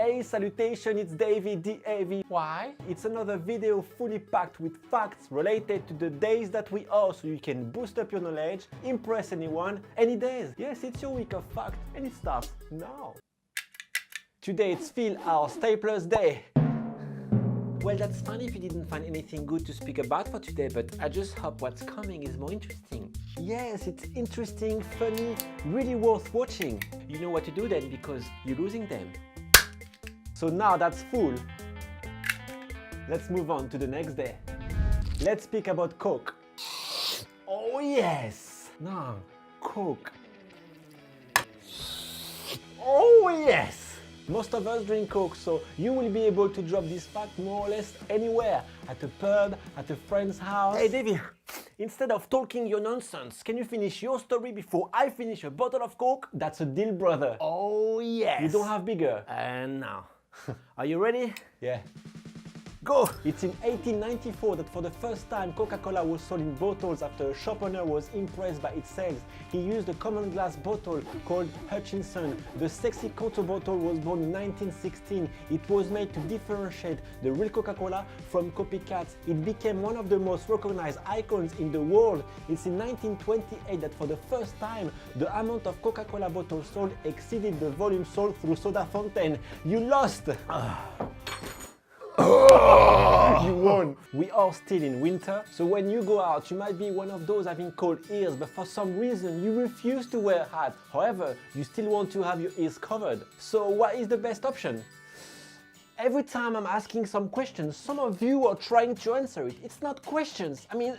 Hey, salutation, it's David, DAV. Why? It's another video fully packed with facts related to the days that we are, so you can boost up your knowledge, impress anyone, any days. Yes, it's your week of fact, and it starts now. Today it's Phil, our Stapler's Day. Well, that's funny if you didn't find anything good to speak about for today, but I just hope what's coming is more interesting. Yes, it's interesting, funny, really worth watching. You know what to do then, because you're losing them. So now that's full. Let's move on to the next day. Let's speak about Coke. Oh yes! Now, Coke. Oh yes! Most of us drink Coke, so you will be able to drop this fact more or less anywhere. At a pub, at a friend's house. Hey Davey, instead of talking your nonsense, can you finish your story before I finish a bottle of Coke? That's a deal, brother. Oh yes! You don't have bigger. And now. Are you ready? Yeah. Go! It's in 1894 that for the first time Coca-Cola was sold in bottles after a shop owner was impressed by its sales. He used a common glass bottle called Hutchinson. The sexy Contour bottle was born in 1916. It was made to differentiate the real Coca-Cola from copycats. It became one of the most recognized icons in the world. It's in 1928 that for the first time the amount of Coca-Cola bottles sold exceeded the volume sold through soda fountain. You lost! You won! We are still in winter, so when you go out you might be one of those having cold ears, but for some reason you refuse to wear a hat. However, you still want to have your ears covered. So what is the best option? Every time I'm asking some questions, some of you are trying to answer it. It's not questions. I mean,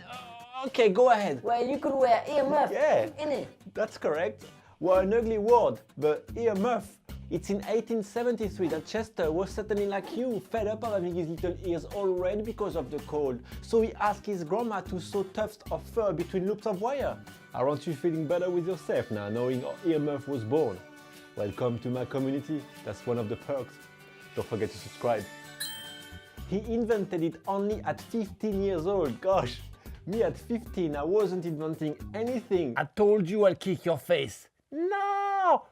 okay, go ahead. Well, you could wear earmuff. Yeah, innit? That's correct. Well, an ugly word, but earmuff. It's in 1873 that Chester was certainly like you, fed up of having his little ears all red because of the cold. So he asked his grandma to sew tufts of fur between loops of wire. Aren't you feeling better with yourself now, knowing earmuff was born? Welcome to my community. That's one of the perks. Don't forget to subscribe. He invented it only at 15 years old. Gosh, me at 15, I wasn't inventing anything. I told you I'll kick your face. No!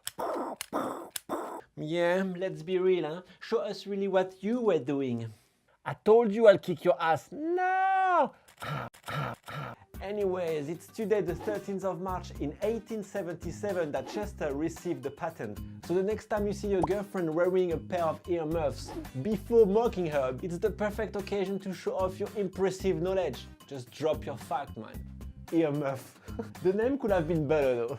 Yeah, let's be real, huh? Show us really what you were doing. I told you I'll kick your ass. No! Anyways, it's today the 13th of March in 1877 that Chester received the patent. So the next time you see your girlfriend wearing a pair of earmuffs, before mocking her, it's the perfect occasion to show off your impressive knowledge. Just drop your fact, man. Earmuff. The name could have been better though.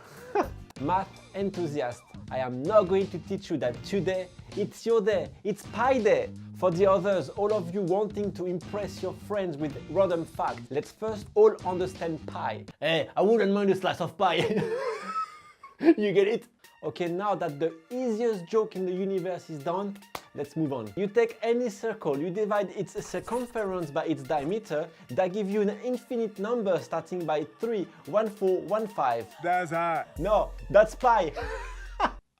Math enthusiast, I am not going to teach you that today it's your day, it's pie day. For the others, all of you wanting to impress your friends with random facts, let's first all understand pie. Hey, I wouldn't mind a slice of pie. You get it? Okay, now that the easiest joke in the universe is done, let's move on. You take any circle, you divide its circumference by its diameter, that gives you an infinite number starting by 3, 1, 4, 1, 5. That's hot. No, that's pi.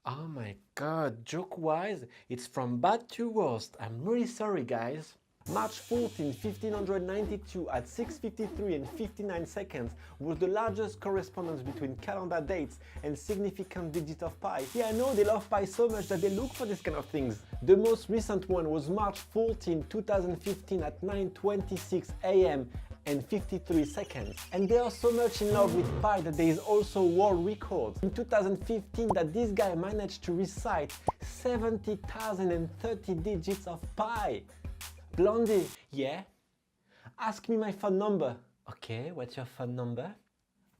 Oh my god, joke-wise, it's from bad to worst. I'm really sorry, guys. March 14, 1592 at 6:53 and 59 seconds was the largest correspondence between calendar dates and significant digit of pi. Yeah, I know they love pi so much that they look for this kind of things. The most recent one was March 14, 2015 at 9:26 AM and 53 seconds. And they are so much in love with pi that there is also world record in 2015 that this guy managed to recite 70,030 digits of pi. Blondie, yeah? Ask me my phone number. Okay, what's your phone number?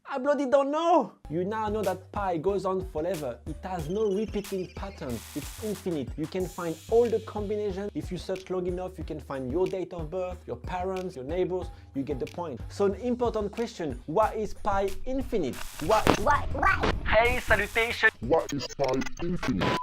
I bloody don't know! You now know that pi goes on forever. It has no repeating pattern. It's infinite. You can find all the combinations. If you search long enough, you can find your date of birth, your parents, your neighbors. You get the point. So an important question, why is pi infinite? Why? Hey, salutation! What is pi infinite?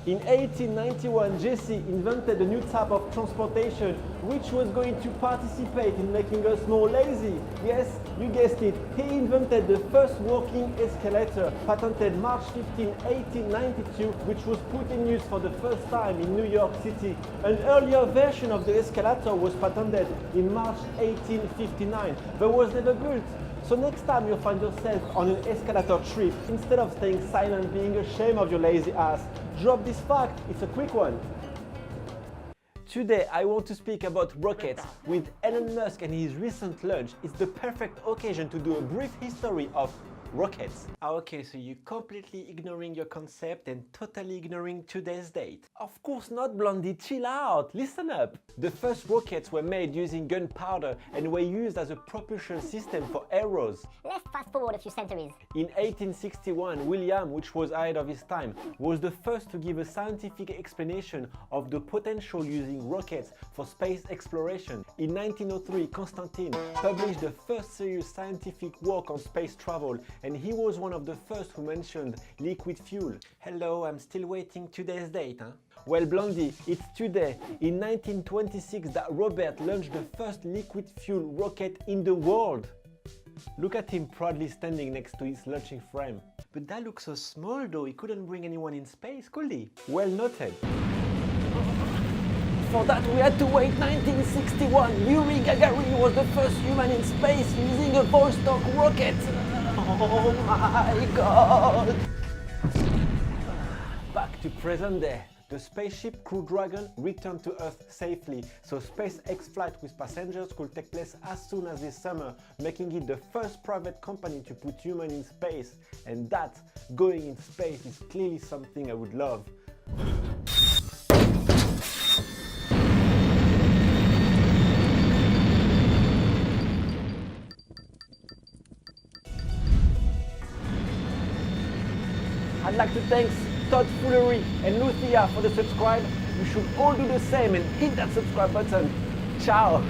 In 1891, Jesse invented a new type of transportation which was going to participate in making us more lazy. Yes, you guessed it, he invented the first working escalator, patented March 15, 1892, which was put in use for the first time in New York City. An earlier version of the escalator was patented in March 1859, but was never built. So next time you find yourself on an escalator trip, instead of staying silent, being ashamed of your lazy ass, drop this fact, it's a quick one. Today I want to speak about rockets. With Elon Musk and his recent launch, it's the perfect occasion to do a brief history of rockets. Okay, so you're completely ignoring your concept and totally ignoring today's date. Of course not, Blondie, chill out, listen up. The first rockets were made using gunpowder and were used as a propulsion system for arrows. Let's fast forward a few centuries. In 1861, William, which was ahead of his time, was the first to give a scientific explanation of the potential using rockets for space exploration. In 1903, Constantine published the first serious scientific work on space travel, and he was one of the first who mentioned liquid fuel. Hello, I'm still waiting today's date, huh? Well, Blondie, it's today, in 1926, that Robert launched the first liquid fuel rocket in the world. Look at him proudly standing next to his launching frame. But that looks so small though, he couldn't bring anyone in space, could he? Well noted. For that we had to wait 1961. Yuri Gagarin was the first human in space using a Vostok rocket. Oh my god! Back to present day. The spaceship Crew Dragon returned to Earth safely, so SpaceX flight with passengers could take place as soon as this summer, making it the first private company to put humans in space. And that, going in space, is clearly something I would love. I'd like to thank Todd Foolery and Luthia for the subscribe. You should all do the same and hit that subscribe button. Ciao!